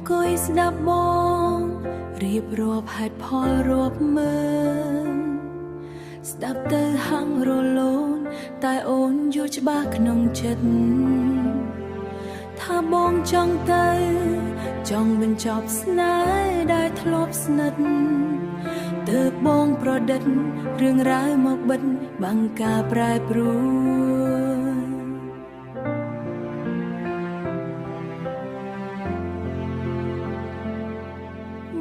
អង្គុយស្ដាប់បងរៀបរាប់ហេតុផលរាប់ម៉ឺនស្ដាប់ទៅហាំងរលូនតែអូនយល់ច្បាស់ក្នុងចិត្តថាបងចង់ទៅចង់បញ្ចប់ស្នេហ៍ដែលធ្លាប់ស្និទ្ធទើបបងប្រឌិតរឿងរ៉ាវមកបិទបាំងការប្រែប្រួល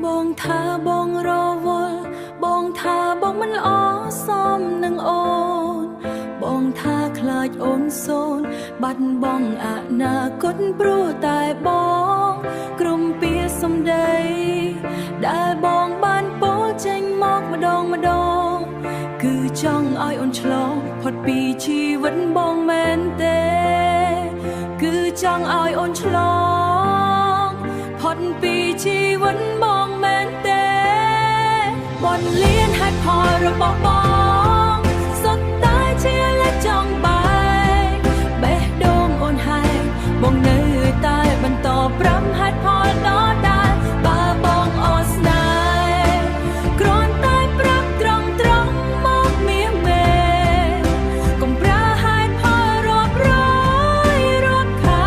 បងថាបងរវល់បងថាបងមិនល្អសមនឹងអូនបងថាខ្លាចអូនសូនបាត់បង់អនាគតព្រោះតែបងក្រុមពាក្យសម្ដីដែលបងបានពោលចេញមកម្ដងគឺចង់ឲ្យអូនឆ្លងផុតពីជីវិតបងមែនទេគឺចង់ឲ្យអូនឆ្លងផុតពីជីវិតបងមែនទេបនលៀនហេតុផលរបស់បងសុទ្ធតែជាលេចចង់បែកបេះដូងអូនហែកបងនៅតែបន្តប្រាំហេតុផលដដែលបើបងអត់ស្នេហ៍គ្រាន់តែប្រាប់ត្រង់មកមៀមេកុំប្រើហេតុផលរាប់រយរាប់ខែ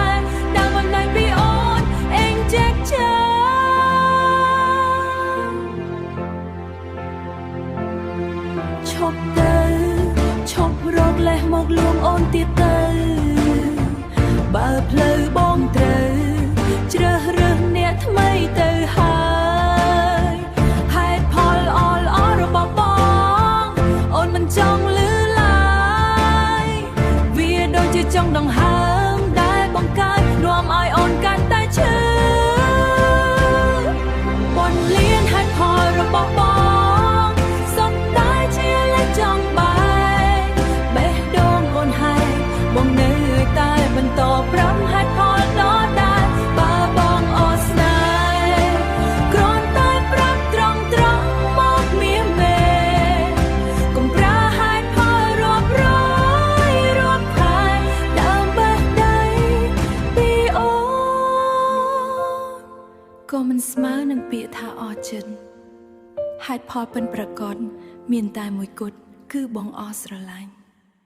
ដែលមិនដឹងពីអូនអេងចែកចាឈប់ទៅឈប់រកលេះមកលួងអូនទៀតទៅបើផ្លូវបងត្រូវជ្រើសរើសអ្នកថ្មីទៅហើយហេតុផលអល់របស់បងអូនមិនចង់លឺឡើយវាដូចជាចង់ដង្ហើមដែលបង្កើតនាំឲ្យអូនកាន់តែឈឺបនលៀនហេតុផលរបស់បងសុទ្ធតែជាលេចចង់បែកបេះដូងអូនហែកបងនៅតែបន្តប្រាំហេតុផលដដែលបើបងអត់ស្នេហ៍គ្រាន់តែប្រាប់ត្រង់មកមៀមេកុំប្រើហេតុផលរាប់រយរាប់ខែដើម្បីដីពីអូនក៏មិនស្មើនឹងពាក្យថាអរចិនហេតុផលពិនប្រាកដមានតែមួយគត់គឺបងអរស្រឡាញ់